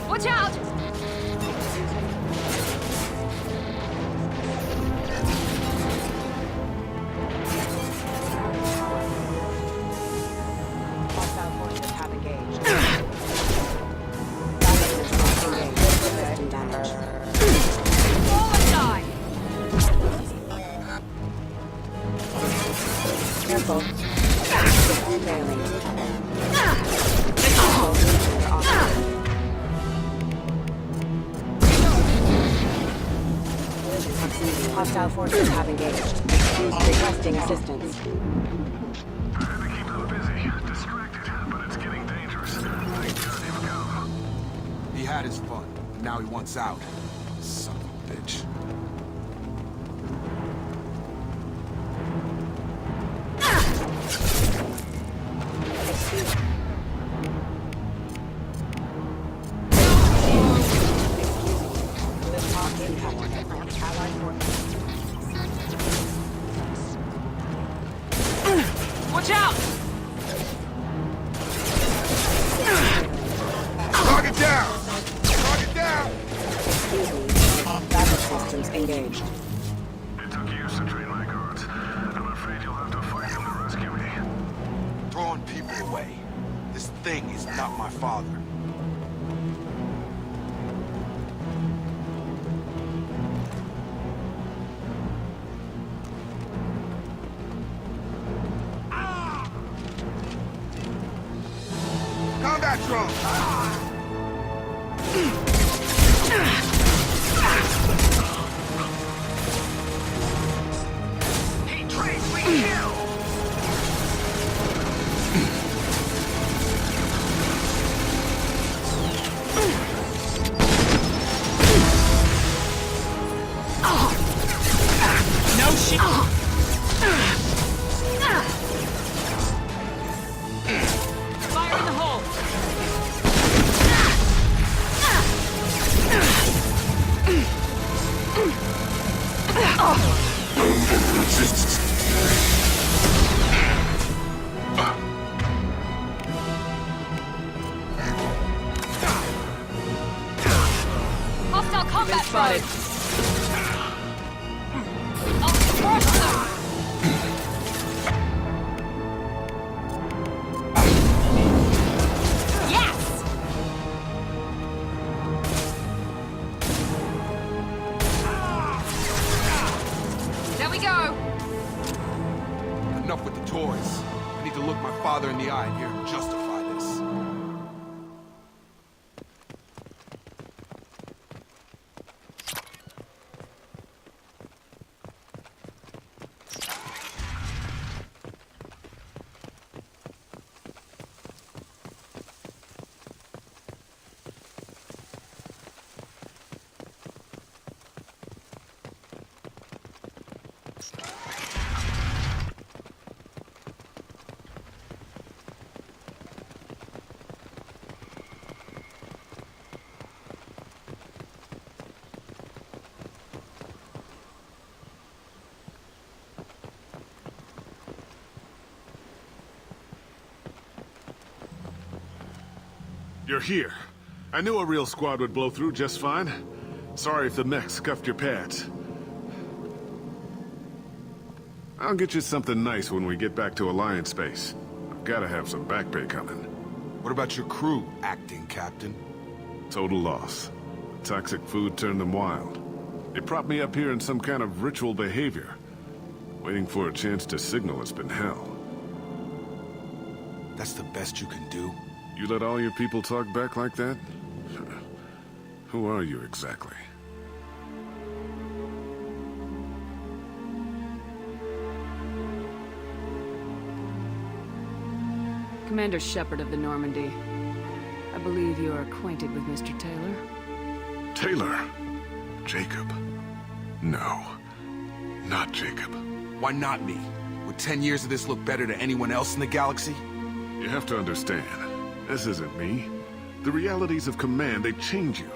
Watch out! Hostile forces have engaged. Forward die! Careful. Failing. Hostile forces have engaged. Requesting assistance. Trying to keep them busy, distracted, but it's getting dangerous. I gotta him go. He had his fun, but now he wants out. Son of a bitch. Watch out! Target down! Target down! Battle systems engaged. It took years to train my guards. I'm afraid you'll have to fight them to rescue me. Throwing people away. This thing is not my father. Combat drone! He trains we kill! No shit! Fire in the hole! Hostile combat spotted. I'll crush them. Yes! There we go. Enough with the toys. I need to look my father in the eye and hear him justify this. You're here. I knew a real squad would blow through just fine. Sorry if the mech scuffed your pads. I'll get you something nice when we get back to Alliance space. I've gotta have some back pay coming. What about your crew, acting captain? Total loss. toxic food turned them wild. They propped me up here in some kind of ritual behavior. Waiting for a chance to signal has been hell. That's the best you can do? You let all your people talk back like that? Who are you exactly? Commander Shepard of the Normandy. I believe you are acquainted with Mr. Taylor. Taylor? Jacob? No. Not Jacob. Why not me? Would 10 years of this look better to anyone else in the galaxy? You have to understand, this isn't me. The realities of command, they change you.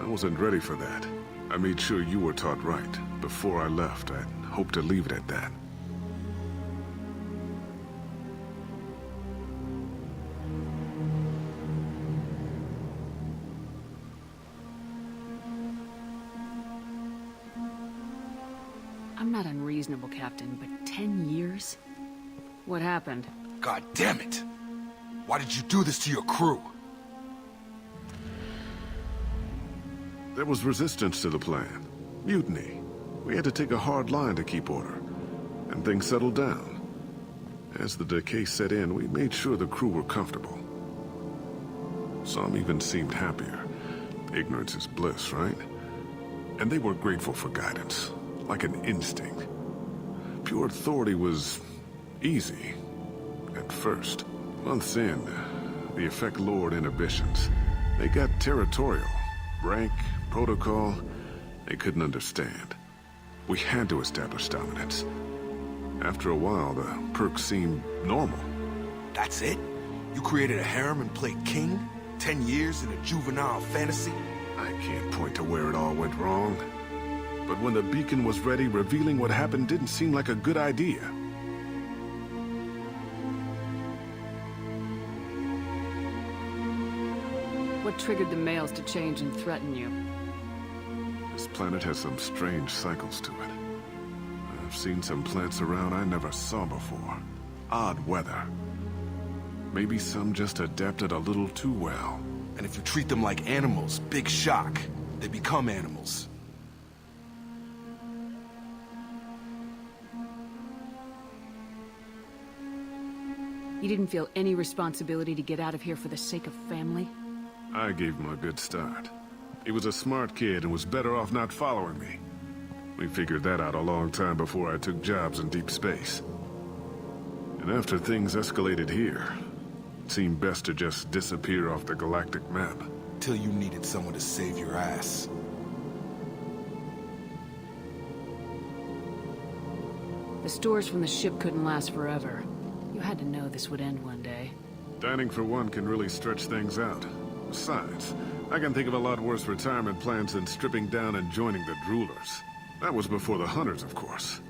I wasn't ready for that. I made sure you were taught right. Before I left, I hoped to leave it at that. I'm not unreasonable, Captain, but 10 years? What happened? God damn it! Why did you do this to your crew? There was resistance to the plan. Mutiny. We had to take a hard line to keep order. And things settled down. As the decay set in, we made sure the crew were comfortable. Some even seemed happier. Ignorance is bliss, right? And they were grateful for guidance. Like an instinct. Pure authority was easy. At first. Months in, the effect lowered inhibitions. They got territorial. Rank, protocol, they couldn't understand. We had to establish dominance. After a while, the perks seemed normal. That's it? You created a harem and played king? 10 years in a juvenile fantasy? I can't point to where it all went wrong. But when the beacon was ready, revealing what happened didn't seem like a good idea. What triggered the males to change and threaten you? This planet has some strange cycles to it. I've seen some plants around I never saw before. Odd weather. Maybe some just adapted a little too well. And if you treat them like animals, big shock. They become animals. You didn't feel any responsibility to get out of here for the sake of family? I gave him a good start. He was a smart kid and was better off not following me. We figured that out a long time before I took jobs in deep space. And after things escalated here, it seemed best to just disappear off the galactic map. Till you needed someone to save your ass. The stores from the ship couldn't last forever. You had to know this would end one day. Dining for one can really stretch things out. Besides, I can think of a lot worse retirement plans than stripping down and joining the droolers. That was before the hunters, of course.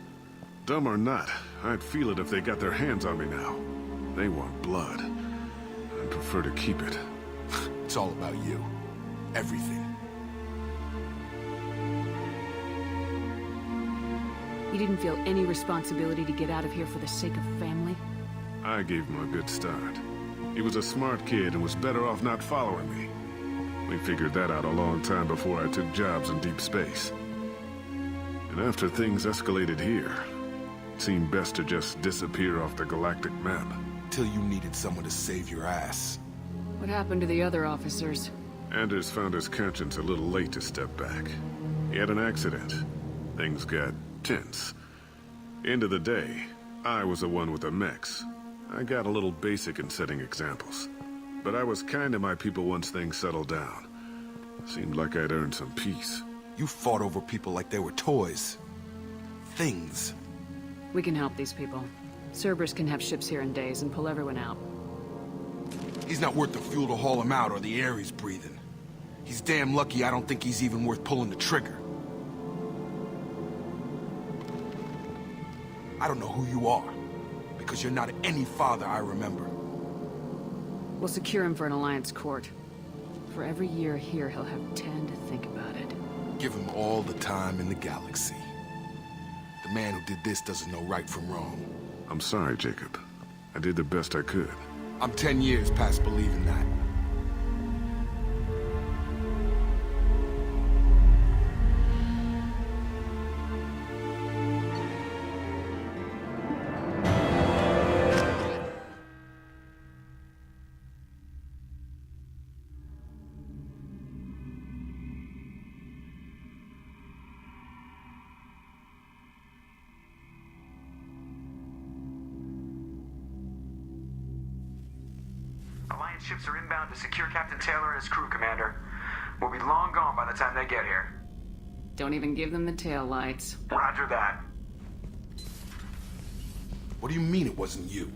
Dumb or not, I'd feel it if they got their hands on me now. They want blood. I'd prefer to keep it. It's all about you. Everything. You didn't feel any responsibility to get out of here for the sake of family? I gave him a good start. He was a smart kid and was better off not following me. We figured that out a long time before I took jobs in deep space. And after things escalated here, it seemed best to just disappear off the galactic map. Till you needed someone to save your ass. What happened to the other officers? Anders found his conscience a little late to step back. He had an accident. Things got tense. End of the day, I was the one with the mechs. I got a little basic in setting examples. But I was kind to my people once things settled down. Seemed like I'd earned some peace. You fought over people like they were toys. Things. We can help these people. Cerberus can have ships here in days and pull everyone out. He's not worth the fuel to haul him out or the air he's breathing. He's damn lucky I don't think he's even worth pulling the trigger. I don't know who you are, because you're not any father I remember. We'll secure him for an Alliance court. For every year here, he'll have 10 to think about it. Give him all the time in the galaxy. The man who did this doesn't know right from wrong. I'm sorry, Jacob. I did the best I could. I'm 10 years past believing that. Alliance ships are inbound to secure Captain Taylor and his crew, Commander. We'll be long gone by the time they get here. Don't even give them the tail lights. Roger that. What do you mean it wasn't you?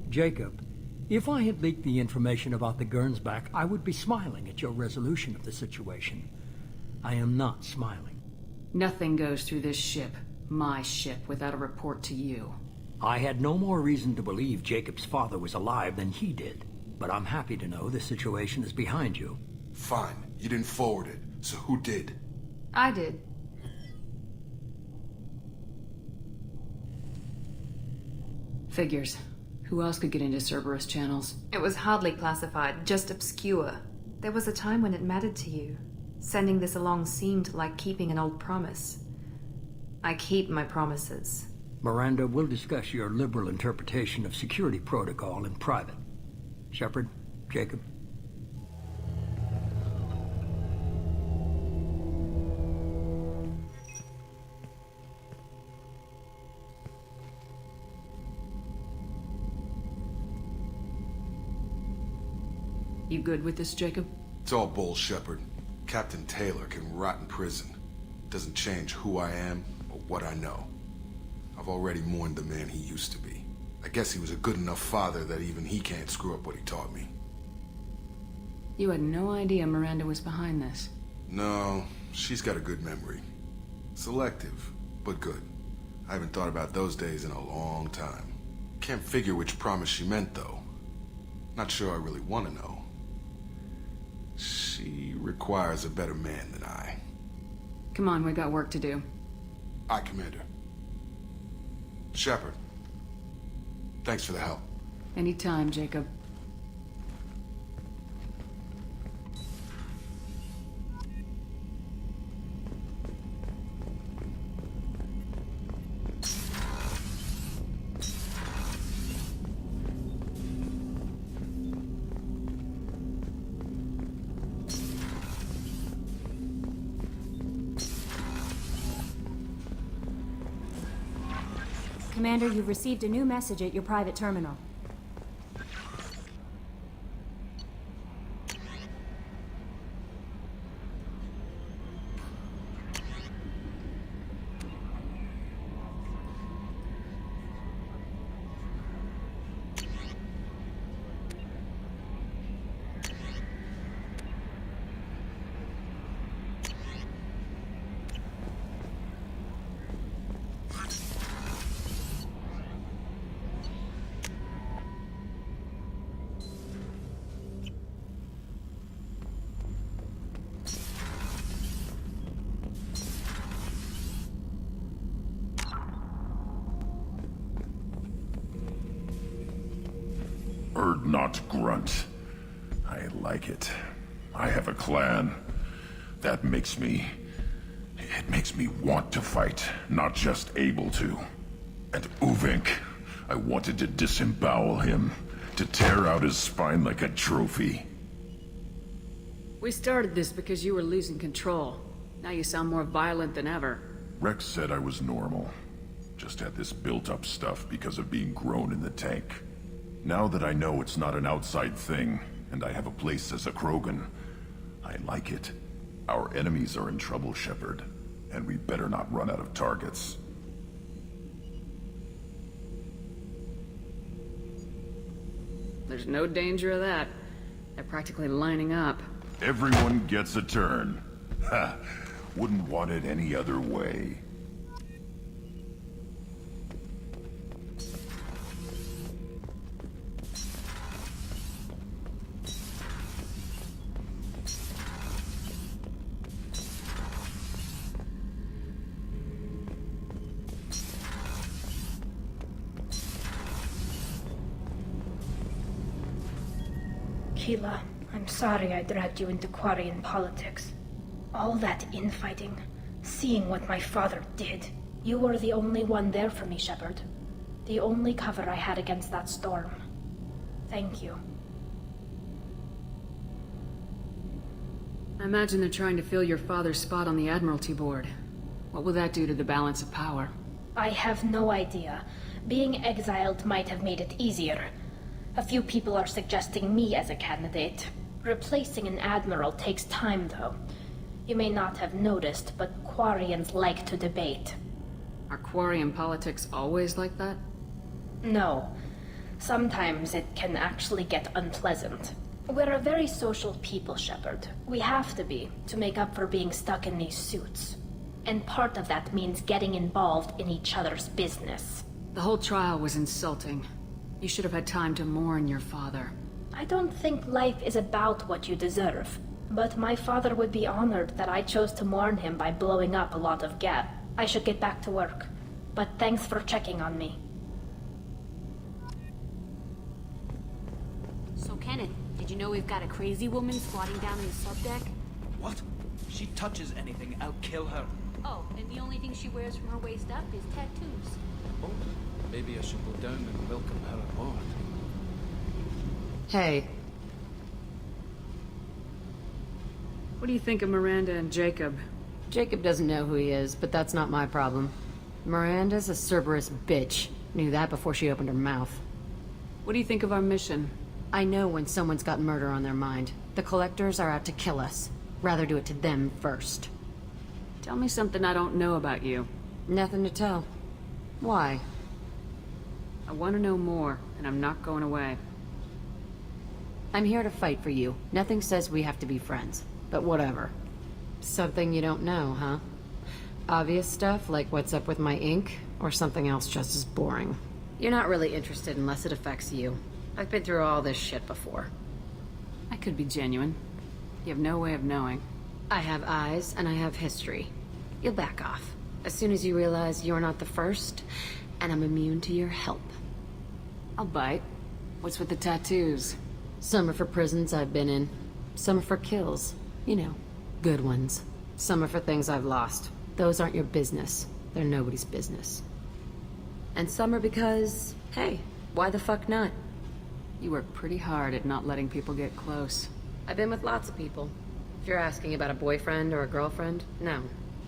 Jacob, if I had leaked the information about the Gernsback, I would be smiling at your resolution of the situation. I am not smiling. Nothing goes through this ship, my ship, without a report to you. I had no more reason to believe Jacob's father was alive than he did, but I'm happy to know the situation is behind you. Fine. You didn't forward it, so who did? I did. Figures. Who else could get into Cerberus channels? It was hardly classified, just obscure. There was a time when it mattered to you. Sending this along seemed like keeping an old promise. I keep my promises. Miranda, we'll discuss your liberal interpretation of security protocol in private. Shepard, Jacob. You good with this, Jacob? It's all bull, Shepard. Captain Taylor can rot in prison. Doesn't change who I am or what I know. I've already mourned the man he used to be. I guess he was a good enough father that even he can't screw up what he taught me. You had no idea Miranda was behind this. No, she's got a good memory. Selective, but good. I haven't thought about those days in a long time. Can't figure which promise she meant, though. Not sure I really want to know. She requires a better man than I. Come on, we got work to do. Aye, Commander. Shepard. Thanks for the help. Anytime, Jacob. Commander, you've received a new message at your private terminal. Bird not grunt. I like it. I have a clan. That makes me... It makes me want to fight, not just able to. And Uvink, I wanted to disembowel him, to tear out his spine like a trophy. We started this because you were losing control. Now you sound more violent than ever. Rex said I was normal. Just had this built-up stuff because of being grown in the tank. Now that I know it's not an outside thing, and I have a place as a Krogan, I like it. Our enemies are in trouble, Shepard, and we better not run out of targets. There's no danger of that. They're practically lining up. Everyone gets a turn. Ha! Wouldn't want it any other way. Keela, I'm sorry I dragged you into Quarian politics. All that infighting, seeing what my father did. You were the only one there for me, Shepard. The only cover I had against that storm. Thank you. I imagine they're trying to fill your father's spot on the Admiralty Board. What will that do to the balance of power? I have no idea. Being exiled might have made it easier. A few people are suggesting me as a candidate. Replacing an admiral takes time, though. You may not have noticed, but Quarians like to debate. Are Quarian politics always like that? No. Sometimes it can actually get unpleasant. We're a very social people, Shepard. We have to be, to make up for being stuck in these suits. And part of that means getting involved in each other's business. The whole trial was insulting. You should have had time to mourn your father. I don't think life is about what you deserve. But my father would be honored that I chose to mourn him by blowing up a lot of gas. I should get back to work. But thanks for checking on me. So, Kenneth, did you know we've got a crazy woman squatting down in the subdeck? What? She touches anything, I'll kill her. Oh, and the only thing she wears from her waist up is tattoos. Oh, maybe I should go down and welcome her aboard. Hey. What do you think of Miranda and Jacob? Jacob doesn't know who he is, but that's not my problem. Miranda's a Cerberus bitch. Knew that before she opened her mouth. What do you think of our mission? I know when someone's got murder on their mind. The Collectors are out to kill us. Rather do it to them first. Tell me something I don't know about you. Nothing to tell. Why? I want to know more, and I'm not going away. I'm here to fight for you. Nothing says we have to be friends. But whatever. Something you don't know, huh? Obvious stuff, like what's up with my ink, or something else just as boring. You're not really interested unless it affects you. I've been through all this shit before. I could be genuine. You have no way of knowing. I have eyes, and I have history. You'll back off. As soon as you realize you're not the first, and I'm immune to your help. I'll bite. What's with the tattoos? Some are for prisons I've been in. Some are for kills. You know, good ones. Some are for things I've lost. Those aren't your business. They're nobody's business. And some are because, hey, why the fuck not? You work pretty hard at not letting people get close. I've been with lots of people. If you're asking about a boyfriend or a girlfriend, no.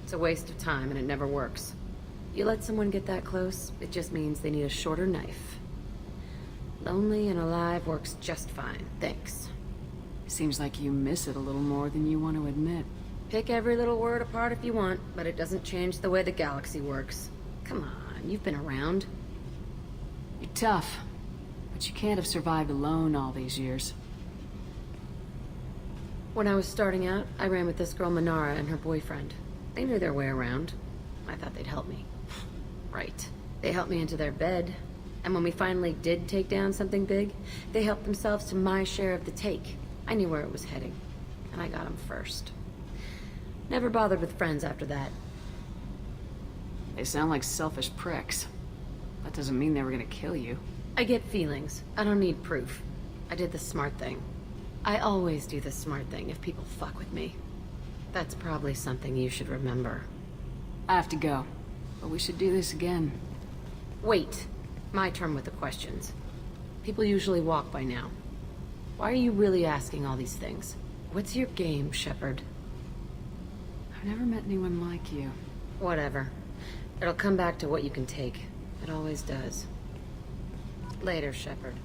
It's a waste of time and it never works. You let someone get that close, it just means they need a shorter knife. Lonely and alive works just fine, thanks. Seems like you miss it a little more than you want to admit. Pick every little word apart if you want, but it doesn't change the way the galaxy works. Come on, you've been around. You're tough, but you can't have survived alone all these years. When I was starting out, I ran with this girl Manara and her boyfriend. They knew their way around. I thought they'd help me. Right. They helped me into their bed. And when we finally did take down something big, they helped themselves to my share of the take. I knew where it was heading, and I got them first. Never bothered with friends after that. They sound like selfish pricks. That doesn't mean they were gonna kill you. I get feelings. I don't need proof. I did the smart thing. I always do the smart thing if people fuck with me. That's probably something you should remember. I have to go, but we should do this again. Wait. My turn with the questions. People usually walk by now. Why are you really asking all these things? What's your game, Shepard? I've never met anyone like you. Whatever. It'll come back to what you can take. It always does. Later, Shepard.